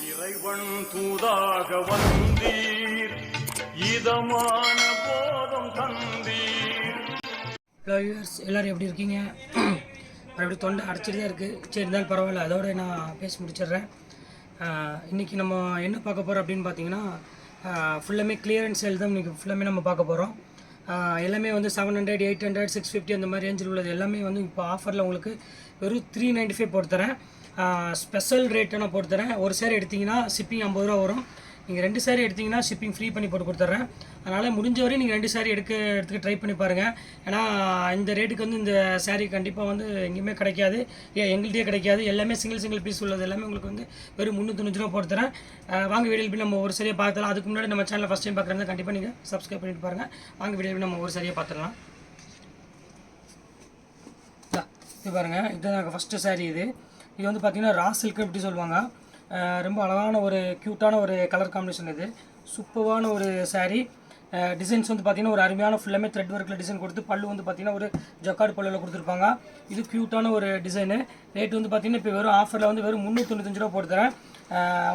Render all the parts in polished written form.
இறைவன் தூதாக வந்தீர், இதமான போதம் தந்தீர். ஹலோ வியூவர்ஸ், எல்லோரும் எப்படி இருக்கீங்க? மறுபடியும் தொண்டை அடைச்சிட்டு தான் இருக்குது. சரி, இருந்தாலும் பரவாயில்ல, அதோடு நான் பேசி முடிச்சிடுறேன். இன்றைக்கி நம்ம என்ன பார்க்க போகிறோம் அப்படின்னு பார்த்தீங்கன்னா, ஃபுல்லாமே கிளியரன்ஸ் சேல் தான் இன்றைக்கி ஃபுல்லாமே நம்ம பார்க்க போகிறோம். எல்லாமே வந்து 700, 800, 650 அந்த மாதிரி ரேஞ்சில் உள்ளது எல்லாமே வந்து இப்போ ஆஃபரில் உங்களுக்கு வெறும் 395 போட்டு தரேன். ஸ்பெஷல் ரேட்டை நான் போட்டு தரேன். ஒரு சேரீ எடுத்திங்கன்னா ஷிப்பிங் 50 ரூபா வரும். நீங்கள் 2 சேரீ எடுத்திங்கன்னா ஷிப்பிங் ஃப்ரீ பண்ணி போட்டு கொடுத்துட்றேன். அதனால் முடிஞ்ச வரையும் நீங்கள் 2 சேரீ எடுத்துக்க ட்ரை பண்ணி பாருங்கள். ஏன்னா இந்த ரேட்டுக்கு வந்து இந்த சேரீ கண்டிப்பாக வந்து எங்கேயுமே கிடைக்காது, எங்கள்கிட்டயே கிடைக்காது. எல்லாமே சிங்கிள் பீஸ் உள்ளது எல்லாமே உங்களுக்கு வந்து வெறும் 395 ரூபா போட்டு தரேன். வாங்க வீடியோ போய் நம்ம ஒரு சரியாக பார்த்துலாம். அதுக்கு முன்னாடி நம்ம சேனலில் ஃபஸ்ட் டைம் பார்க்குறதா கண்டிப்பாக நீங்கள் சப்ஸ்கிரைப் பண்ணிட்டு பாருங்கள். வாங்க வீடியோ போய் நம்ம ஒரு சரியாக பார்த்துடலாம். இது பாருங்கள், இதுதான் ஃபஸ்ட்டு சேரீ. இது வந்து பார்த்திங்கன்னா ரா சில்க் அப்படி சொல்லுவாங்க. ரொம்ப அழகான ஒரு க்யூட்டான ஒரு கலர் காம்பினேஷன். இது சூப்பரான ஒரு சாரீ. டிசைன்ஸ் வந்து பார்த்திங்கன்னா ஒரு அருமையான ஃபுல்லாமே த்ரெட் ஒர்க்கில் டிசைன் கொடுத்து, பல்லு வந்து பார்த்திங்கன்னா ஒரு ஜக்கார்டு பல்லுவில் கொடுத்துருப்பாங்க. இது க்யூட்டான ஒரு டிசைனு. ரேட் வந்து பார்த்திங்கன்னா இப்போ வெறும் ஆஃபரில் வந்து வெறும் 395 ரூபா போட்டு தரேன்.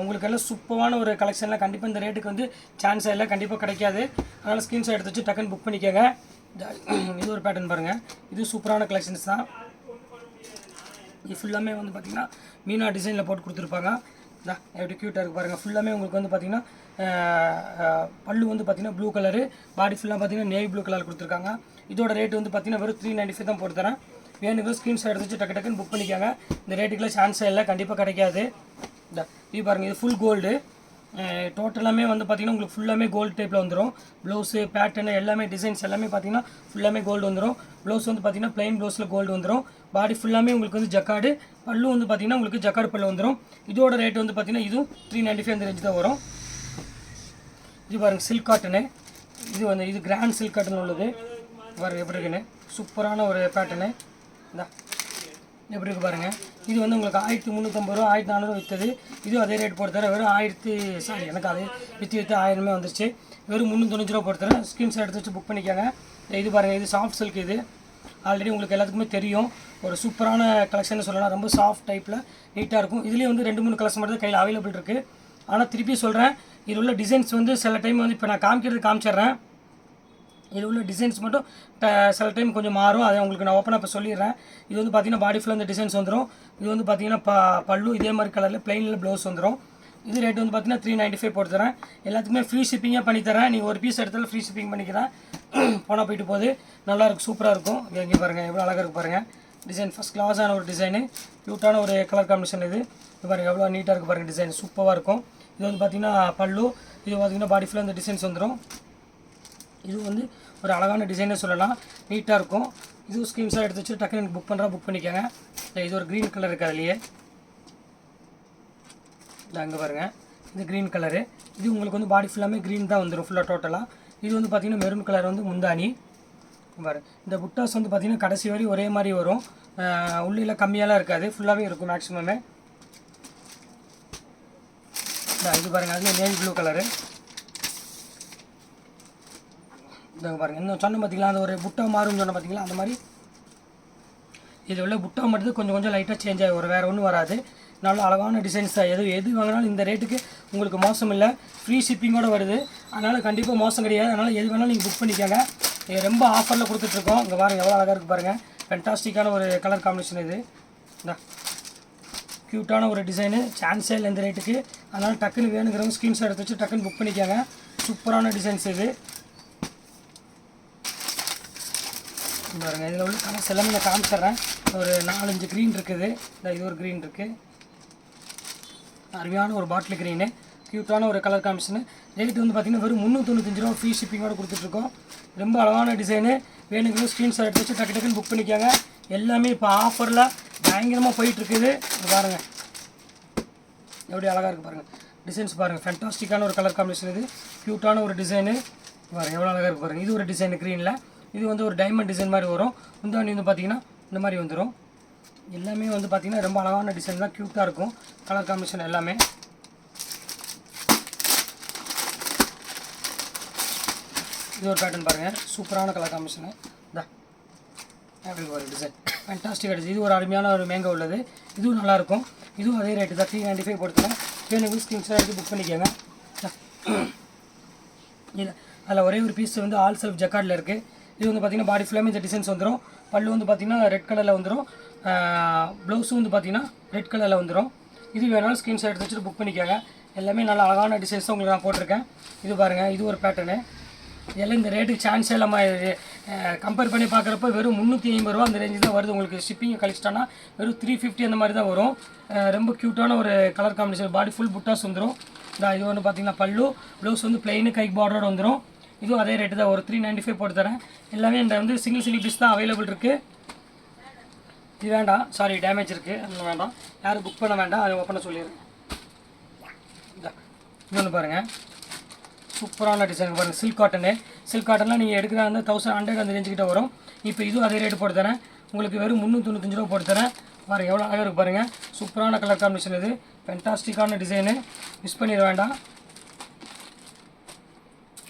உங்களுக்கு எல்லாம் சூப்பரான ஒரு கலெக்ஷன்லாம் கண்டிப்பாக இந்த ரேட்டுக்கு வந்து சான்ஸ் எல்லாம் கண்டிப்பாக கிடைக்காது. அதனால் ஸ்க்ரீன்ஷாட் எடுத்து வச்சு டக்குன்னு புக் பண்ணிக்கோங்க. இது ஒரு பேட்டர்ன் பாருங்கள், இது சூப்பரான கலெக்ஷன்ஸ் தான். இது ஃபுல்லாமே வந்து பார்த்திங்கன்னா மீனா டிசைனில் போட்டு கொடுத்துருப்பாங்க. எப்படி க்யூட்டாக இருக்குது பாருங்கள். ஃபுல்லாமே உங்களுக்கு வந்து பார்த்திங்கன்னா பல்லு வந்து பார்த்திங்கன்னா ப்ளூ கலரு, பாடி ஃபுல்லாக பார்த்திங்கன்னா நேவி ப்ளூ கலர் கொடுத்துருக்காங்க. இதோட ரேட் வந்து பார்த்திங்கன்னா வெறும் 395 தான் போட்டு தரேன். வேணுங்கிற ஸ்க்ரீன்ஷாட் எடுத்து டக்குன்னு புக் பண்ணிக்கோங்க. இந்த ரேட்டுக்குலாம் சான்ஸே இல்லை, கண்டிப்பாக கிடைக்காது. இது பாருங்கள், இது ஃபுல் கோல்டு. டோட்டலாமே வந்து பார்த்திங்கன்னா உங்களுக்கு ஃபுல்லாமே கோல்டு டைப்பில் வந்துடும். ப்ளவுஸு பேட்டர்னு எல்லாமே டிசைன்ஸ் எல்லாமே பார்த்திங்கன்னா ஃபுல்லாமே கோல்டு வந்துடும். ப்ளவுஸ் வந்து பார்த்திங்கன்னா ப்ளைன் ப்ளவுஸில் கோல்டு வந்துடும். பாடி ஃபுல்லாமே உங்களுக்கு வந்து ஜக்கார்டு, பல்லு வந்து பார்த்திங்கன்னா உங்களுக்கு ஜக்கார்டு பல்லு வந்துடும். இதோட ரேட் வந்து பார்த்திங்கன்னா இதுவும் 395 அந்த ரேஞ்சு தான் வரும். இது பாருங்கள், சில்க் காட்டனு. இது கிராண்ட் சில்க் காட்டன் உள்ளது. பாருங்கள் எப்படி இருக்குன்னு, சூப்பரான ஒரு பேட்டர்னு. எப்படி இருக்குது பாருங்கள். இது வந்து உங்களுக்கு 1350 ரூபா, 1400 விற்றது. இதுவும் அதே ரேட் போட்டு தரேன். வெறும் எனக்கு அது விற்று 1000 வந்துருச்சு. வெறும் 395 ரூபா போட்டு தரேன். ஸ்க்ரீன்ஷாட் எடுத்து வச்சு புக் பண்ணிக்கோங்க. இது பாருங்கள், இது சாஃப்ட் சில்க். இது ஆல்ரெடி உங்களுக்கு எல்லாத்துக்குமே தெரியும். ஒரு சூப்பரான கலெக்ஷன் சொல்லலாம். ரொம்ப சாஃப்ட் டைப்பில் நீட்டாக இருக்கும். இதுலேயும் வந்து 2-3 கலெக்ஷன் மட்டும் கையில் அவைலபிள் இருக்குது. ஆனால் திருப்பி சொல்கிறேன், இதில் உள்ள டிசைன்ஸ் வந்து சில டைம் வந்து இப்போ நான் காமிச்சிடுறேன். இதில் உள்ள டிசைன்ஸ் மட்டும் சில டைம் கொஞ்சம் மாறும். அதை உங்களுக்கு நான் ஓப்பனாக இப்போ சொல்லிடுறேன். இது வந்து பார்த்திங்கன்னா பாடி ஃபுல்லாக இந்த டிசைன்ஸ் வந்துடும். இது வந்து பார்த்திங்கன்னா பல்லு இதே மாதிரி கலரில் ப்ளைனில் ப்ளவுஸ் வந்துடும். இது ரேட் வந்து பார்த்திங்கன்னா 395 போட்டு தரேன். எல்லாத்துக்குமே ஃப்ரீ ஷிப்பிங்காக பண்ணித்தரேன். நீங்கள் ஒரு பீஸ் எடுத்தாலும் ஃப்ரீ ஷிப்பிங் பண்ணிக்கிறேன். போனால் போயிட்டு போகுது. நல்லாயிருக்கும், சூப்பராக இருக்கும். இங்கே பாருங்கள் எவ்வளோ அழகாக இருக்குது பாருங்கள். டிசைன் ஃபஸ்ட் கிளாஸான ஒரு டிசைனு, க்யூட்டான ஒரு கலர் காம்பினேஷன். இது பாருங்கள் எவ்வளோ நீட்டாக இருக்குது பாருங்கள். டிசைன் சூப்பராக இருக்கும். இது வந்து பார்த்திங்கன்னா பல்லு, இது பார்த்திங்கன்னா பாடி ஃபுல்லாக இந்த டிசைன்ஸ் வந்துடும். இது வந்து ஒரு அழகான டிசைனே சொல்லலாம், நீட்டாக இருக்கும். இது ஸ்க்ரீன்ஷாட் எடுத்து வச்சு டக்குன்னு புக் பண்ணிக்கோங்க. இது ஒரு க்ரீன் கலர் இருக்குது அதுலேயே. அங்கே பாருங்கள், இது க்ரீன் கலரு. இது உங்களுக்கு வந்து பாடி ஃபுல்லாமே க்ரீன் தான் வந்துடும் ஃபுல்லாக டோட்டலாக. இது வந்து பார்த்திங்கன்னா மெரூன் கலர் வந்து முந்தானி பாரு. இந்த புட்டாஸ் வந்து பார்த்திங்கன்னா கடைசி வரையும் ஒரே மாதிரி வரும். உள்ளில் கம்மியாலாம் இருக்காது, ஃபுல்லாகவே இருக்கும் மேக்ஸிமமே. இது பாருங்கள், அதுலேயே நேவி ப்ளூ கலரு. இதாங்க பாருங்கள், இன்னும் சொன்ன பார்த்திங்களா, அந்த ஒரு புட்டா மாறும்னு சொன்ன பார்த்திங்களா, அந்த மாதிரி இது உள்ள புட்டா மட்டும் கொஞ்சம் லைட்டாக சேஞ்ச் ஆகும், வேறு ஒன்றும் வராது. நல்ல அழகான டிசைன்ஸ் தான். எது வாங்கினாலும் இந்த ரேட்டுக்கு உங்களுக்கு மோசம் இல்லை. ஃப்ரீ ஷிப்பிங்கோடு வருது. அதனால் கண்டிப்பாக மோசம் கிடையாது. அதனால் எது வேணாலும் நீங்கள் புக் பண்ணிக்கோங்க. ரொம்ப ஆஃபரில் கொடுத்துட்ருக்கோம். இங்கே பாருங்கள் எவ்வளோ அழகாக இருக்குது பாருங்கள். ஃபென்டாஸ்டிக்கான ஒரு கலர் காம்பினேஷன். இது க்யூட்டான ஒரு டிசைனு, சான்ஸே இல்லை இந்த ரேட்டுக்கு. அதனால் டக்குன்னு வேணுங்கிறவங்க ஸ்க்ரீன்ஷாட் எடுத்து வச்சு டக்குன்னு புக் பண்ணிக்கோங்க. சூப்பரான டிசைன்ஸ் இது பாருங்கள். இதில் உள்ள கலர்ஸ் எல்லாமே நான் காமிச்சிட்றேன். ஒரு 4-5 க்ரீன் இருக்குது. இது ஒரு க்ரீன் இருக்குது, அருமையான ஒரு பாட்டில் க்ரீனு, க்யூட்டான ஒரு கலர் காம்பினேஷனு. ரேட் வந்து பார்த்திங்கன்னா வெறும் 395 ரூபா ஃப்ரீ ஷிப்பிங்கோடு கொடுத்துட்ருக்கோம். ரொம்ப அழகான டிசைனு. வேணுங்கிற ஸ்க்ரீன்ஷாட் எடுத்து வச்சு டக்குன்னு புக் பண்ணிக்கோங்க. எல்லாமே இப்போ ஆஃபரில் பயங்கரமாக போயிட்டுருக்குது. பாருங்கள் எப்படி அழகாக இருக்குது பாருங்கள். டிசைன்ஸ் பாருங்கள், ஃபேண்டாஸ்டிக்கான ஒரு கலர் காம்பினேஷன். இது க்யூட்டான ஒரு டிசைனு பாருங்கள், எவ்வளோ அழகாக இருக்குது பாருங்கள். இது ஒரு டிசைனு க்ரீனில். இது வந்து ஒரு டைமண்ட் டிசைன் மாதிரி வரும். முந்தானி வந்து பார்த்திங்கன்னா இந்த மாதிரி வந்துடும். எல்லாமே வந்து பார்த்திங்கன்னா ரொம்ப அழகான டிசைன் தான், க்யூட்டாக இருக்கும் கலர் காம்பினேஷன் எல்லாமே. இது ஒரு பேட்டர்ன் பாருங்கள், சூப்பரான கலர் காம்பினேஷனு. அப்படி ஒரு டிசைன் ஃபேண்டாஸ்டிக்காக டிசைன். இது ஒரு அருமையான ஒரு மேங்கோ உள்ளது. இதுவும் நல்லாயிருக்கும். இதுவும் அதே ரேட்டு தான், 395 போட்டுருக்கேன். வேணுங்க ஸ்க்ரீன்ஷாட் எடுத்து புக் பண்ணிக்கோங்க. இல்லை அதில் ஒரே ஒரு பீஸ் வந்து ஆல் செல்ஃப் ஜக்கார்டில் இருக்குது. இது வந்து பார்த்திங்கன்னா பாடி ஃபுல்லாமே இந்த டிசைன்ஸ் வந்துடும். பல்லு வந்து பார்த்திங்கன்னா ரெட் கலரில் வந்துடும். ப்ளவுஸும் வந்து பார்த்திங்கன்னா ரெட் கலரில் வந்துடும். இது வேணாலும் ஸ்க்ரீன்ஷாட் எடுத்து வச்சுட்டு புக் பண்ணிக்கோங்க. எல்லாமே நல்ல அழகான டிசைன்ஸ் தான் உங்களுக்கு நான் போட்டிருக்கேன். இது பாருங்கள், இது ஒரு பேட்டர்னு. இதெல்லாம் இந்த ரேட்டுக்கு சான்ஸே இல்லாமல் கம்பேர் பண்ணி பார்க்குறப்ப வெறும் 350 ரூபா அந்த ரேஞ்சு தான் வருது. உங்களுக்கு ஷிப்பிங் கழிச்சிட்டோன்னா வெறும் 350 அந்த மாதிரி தான் வரும். ரொம்ப க்யூட்டான ஒரு கலர் காம்பினேஷன். பாடி ஃபுல் புட்டாஸ் வந்துடும். இது வந்து பார்த்திங்கன்னா பல்லு, ப்ளவுஸ் வந்து பிளெயின் கை பார்டரோடு வந்துடும். இதுவும் அதே ரேட்டு தான், ஒரு 395 போட்டு தரேன். எல்லாமே இந்த வந்து சிங்கிள் பீஸ் தான் அவைலபிள் இருக்குது. இது வேண்டாம், சாரி டேமேஜ் இருக்குது, அது வேண்டாம். யாரும் புக் பண்ண வேண்டாம், அதை ஓப்பனாக சொல்லிடுறேன். இது ஒன்று பாருங்கள், சூப்பரான டிசைன் பாருங்கள். சில்க் காட்டன்லாம் நீங்கள் எடுக்கிற அந்த 1100 அந்த ரேஞ்சுக்கிட்ட வரும். இப்போ இதுவும் அதே ரேட்டு போட்டு தரேன். உங்களுக்கு வெறும் 395 ரூபா போட்டு தரேன். பாருங்கள் எவ்வளோ அழகாக இருக்குது பாருங்கள். சூப்பரான கலர் காம்பினேஷன். இது ஃபென்டாஸ்டிக்கான டிசைனு, மிஸ் பண்ணிட வேண்டாம்.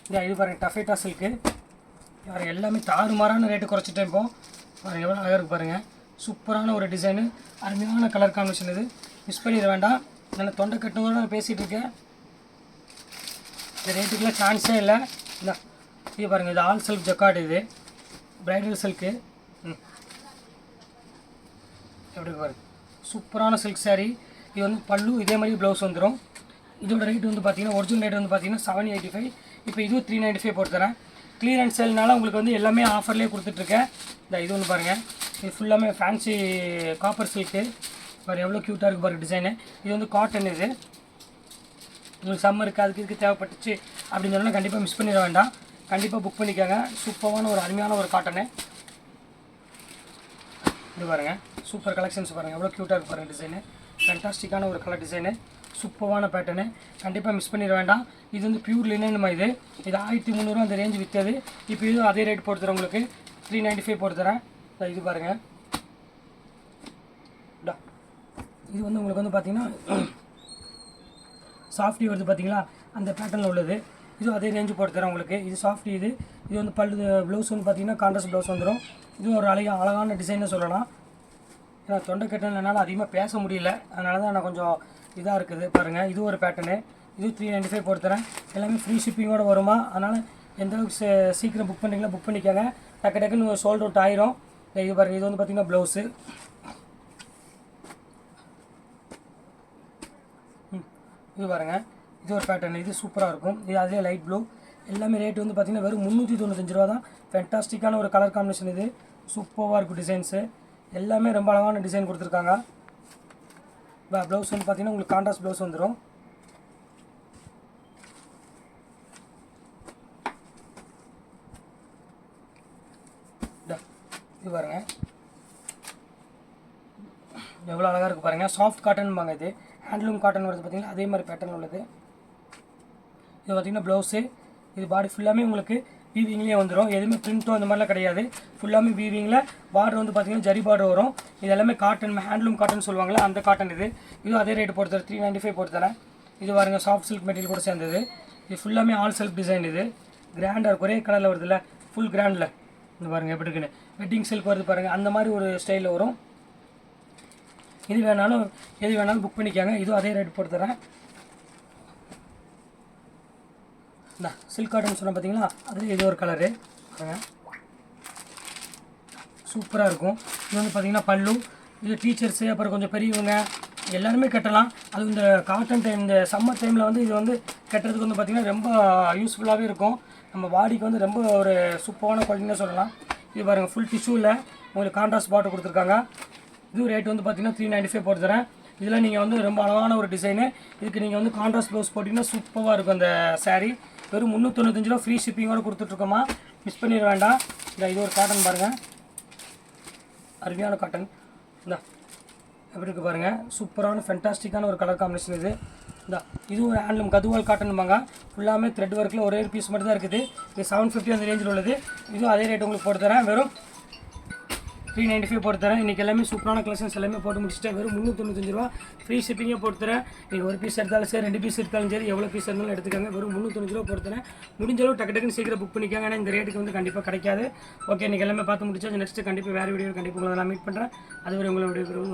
இது பாருங்கள் டஃபேட்டா சில்க்கு. பாருங்கள் எல்லாமே தாறுமாறான ரேட்டு குறைச்சிட்டேன். இப்போ பாருங்கள் எவ்வளோ அழகாக இருக்குது பாருங்கள். சூப்பரான ஒரு டிசைனு, அருமையான கலர் காம்பினேஷன். இது மிஸ் பண்ணிட வேண்டாம். நான் தொண்டை கட்டினதோடு நான் பேசிகிட்டு இருக்கேன். இந்த ரேட்டுக்கெலாம் சான்ஸே இல்லை. இது பாருங்கள், இது ஆல் செல்ஃப் ஜக்கார்டு. இது பிரைடல் சில்க்கு. எப்படி பாருங்கள், சூப்பரான சில்க் சாரீ. இது வந்து பல்லு, இதே மாதிரி ப்ளவுஸ் வந்துடும். இதோட ரேட் வந்து பார்த்திங்கன்னா ஒரிஜினல் ரேட் வந்து பார்த்திங்கன்னா 785. இப்போ இதுவும் 395 போட்டு தரேன். கிளியரன்ஸ் சேல்னால உங்களுக்கு வந்து எல்லாமே ஆஃபர்லேயே கொடுத்துட்ருக்கேன். இது ஒன்று பாருங்கள், இது ஃபுல்லாமே ஃபேன்சி காப்பர் சில்க்கு. பாருங்கள் எவ்வளோ க்யூட்டாக இருக்குது பாருங்கள் டிசைனு. இது வந்து காட்டன். இது உங்களுக்கு சம்மருக்கு அதுக்கு தேவைப்பட்டுச்சு அப்படின்னு சொன்னால் கண்டிப்பாக மிஸ் பண்ணிட வேண்டாம். கண்டிப்பாக புக் பண்ணிக்கோங்க. சூப்பரான ஒரு அருமையான ஒரு காட்டனு. இது பாருங்கள், சூப்பர் கலெக்ஷன்ஸ் பாருங்கள் எவ்வளோ க்யூட்டாக இருக்குது பாருங்கள் டிசைனு. ஃபேன்டாஸ்டிக்கான ஒரு கலர் டிசைனு, சூப்பரான பேட்டர்னு. கண்டிப்பாக மிஸ் பண்ணிட வேண்டாம். இது வந்து பியூர் லினன். இது 1300 அந்த ரேஞ்சு விற்றது. இப்போ இது அதே ரேட் போட்டு தரேன் உங்களுக்கு, 395 போட்டு தரேன். இது பாருங்கள், இது வந்து உங்களுக்கு வந்து பார்த்திங்கன்னா சாஃப்டி வருது பார்த்தீங்களா, அந்த பேட்டர்னில் உள்ளது. இதுவும் அதே ரேஞ்சு போட்டு தரேன் உங்களுக்கு. இது சாஃப்டி. இது வந்து பல்லு, ப்ளவுஸ் வந்து பார்த்திங்கன்னா கான்ட்ராஸ்ட் ப்ளவுஸ் வந்துடும். இதுவும் ஒரு அழகான டிசைன்னு சொல்லலாம். ஏன்னா தொண்டை கட்டினால அதிகமாக பேச முடியல, அதனால தான் நான் கொஞ்சம் இதாக இருக்குது. பாருங்கள் இது ஒரு பேட்டர்னு. இது 395 போட்டு தரேன். எல்லாமே ஃப்ரீ ஷிப்பிங்கோடு வருமா, அதனால் எந்தளவுக்கு சீக்கிரம் புக் பண்ணிங்களா புக் பண்ணிக்கோங்க. டக்குன்னு சோல்ட் அவுட் ஆயிரும். இது பாருங்கள், இது வந்து பார்த்திங்கன்னா ப்ளவுஸு. இது பாருங்கள், இது ஒரு பேட்டர்ன். இது சூப்பராக இருக்கும். இது அதே லைட் ப்ளூ. எல்லாமே ரேட் வந்து பார்த்திங்கன்னா வெறும் 395 ரூபா தான். ஃபென்டாஸ்டிக்கான ஒரு கலர் காம்பினேஷன். இது சூப்பராக இருக்கும் டிசைன்ஸு. எல்லாமே ரொம்ப அழகான டிசைன் கொடுத்துருக்காங்க. ப்ளவுஸ் வந்து பார்த்திங்கன்னா உங்களுக்கு கான்ட்ராஸ்ட் ப்ளவுஸ் வந்துடும். இது பாருங்கள் எவ்வளோ அழகாக இருக்குது பாருங்கள். சாஃப்ட் காட்டன் பாங்க. இது ஹேண்ட்லூம் காட்டன் வருது பார்த்திங்கன்னா, அதே மாதிரி பேட்டர்ன் உள்ளது. இது பார்த்திங்கன்னா ப்ளவுஸு. இது பாடி ஃபுல்லாமே உங்களுக்கு வீவிங்லேயே வந்துடும். எதுவுமே பிரிண்ட்டும் அந்த மாதிரிலாம் கிடையாது. ஃபுல்லாமே வீவிங்கில். பார்டர் வந்து பார்த்திங்கன்னா ஜரி பார்டர் வரும். இது எல்லாமே காட்டன், ஹேண்ட்லூம் காட்டன் சொல்லுவாங்களே அந்த காட்டன். இதுவும் அதே ரேட்டு போட்டு தரேன், 395 போட்டு தரேன். இது பாருங்கள் சாஃப்ட் சில்க் மெட்டீரியல் கூட சேர்ந்தது. இது ஃபுல்லாமே ஆல் செல்ஃப் டிசைன். இது கிராண்டாக இருக்கும், ஒரே கலரில் வருதுல்ல, ஃபுல் கிராண்டில். இது பாருங்கள் எப்படி இருக்குன்னு. வெட்டிங் சில்க் வருது பாருங்கள், அந்த மாதிரி ஒரு ஸ்டைலில் வரும். எது வேணாலும் புக் பண்ணிக்காங்க. இதுவும் அதே ரேட் போட்டு தரேன். சில்க் காட்டன் சொன்னால் பார்த்தீங்களா, அதில் இது ஒரு கலரு பாருங்கள், சூப்பராக இருக்கும். இது வந்து பார்த்திங்கன்னா பல்லு. இது டீச்சர்ஸு, அப்புறம் கொஞ்சம் பெரியவங்க எல்லாருமே கட்டலாம். அது இந்த காட்டன் டைம், இந்த சம்மர் டைமில் வந்து இது வந்து கட்டுறதுக்கு வந்து பார்த்திங்கன்னா ரொம்ப யூஸ்ஃபுல்லாகவே இருக்கும். நம்ம பாடிக்கு வந்து ரொம்ப ஒரு சூப்பரான குவாலிட்டின்னு சொல்லலாம். இது பாருங்கள், ஃபுல் டிஷ்யூவில் உங்களுக்கு கான்ட்ராஸ்ட் பாட்டு கொடுத்துருக்காங்க. இது ரேட் வந்து பார்த்திங்கன்னா 395 போட்டு தரேன். இதில் நீங்கள் வந்து ரொம்ப அழகான ஒரு டிசைனு. இதுக்கு நீங்கள் வந்து கான்ட்ராஸ்ட் ப்ளவுஸ் போட்டிங்கன்னா சூப்பராக இருக்கும் அந்த சாரீ. வெறும் 395 ரூபா ஃப்ரீ ஷிப்பிங்கோடு கொடுத்துட்ருக்கோமா, மிஸ் பண்ணிட வேண்டாம். இது ஒரு காட்டன் பாருங்கள், அருமையான காட்டன். எப்படி இருக்குது பாருங்கள், சூப்பரான ஃபென்டாஸ்டிக்கான ஒரு கலர் காம்பினேஷன். இதுவும் ஒரு ஹேண்ட்லூம் கதுவால் காட்டன்பாங்க. ஃபுல்லாமே த்ரெட் ஒர்க்கில் ஒரே பீஸ் மட்டும் தான் இருக்குது. இது 750 அந்த ரேஞ்சில் உள்ளது. இதுவும் அதே ரேட் உங்களுக்கு போட்டு தரேன், வெறும் 395 போட்டு தரேன். இன்றைக்கி எல்லாமே சூப்பரான கலெக்ஷன்ஸ் எல்லாமே போட்டு முடிச்சுட்டேன். வெறும் 395 ரூபா ஃப்ரீ ஷிப்பிங்கே போட்டு தரேன். நீங்கள் ஒரு பீஸ் எடுத்தாலும் சரி, 2 பீஸ் எடுத்தாலும் சரி, எவ்வளோ பீஸ் இருந்தாலும் எடுத்துக்காங்க. வெறும் 395 ரூபா போட்டு தரேன். முடிஞ்சளவு டக்குன்னு சீக்கிரம் புக் பண்ணிக்காங்க. ஏன்னா இந்த ரேட்டுக்கு வந்து கண்டிப்பாக கிடைக்காது. ஓகே, இன்றைக்கி எல்லாமே பார்த்து முடிச்சா நெக்ஸ்ட்டு கண்டிப்பாக வேறு வீடியோ கண்டிப்பாக உங்களை நான் மீட் பண்ணுறேன். அதுவரை உங்களை வீடியோ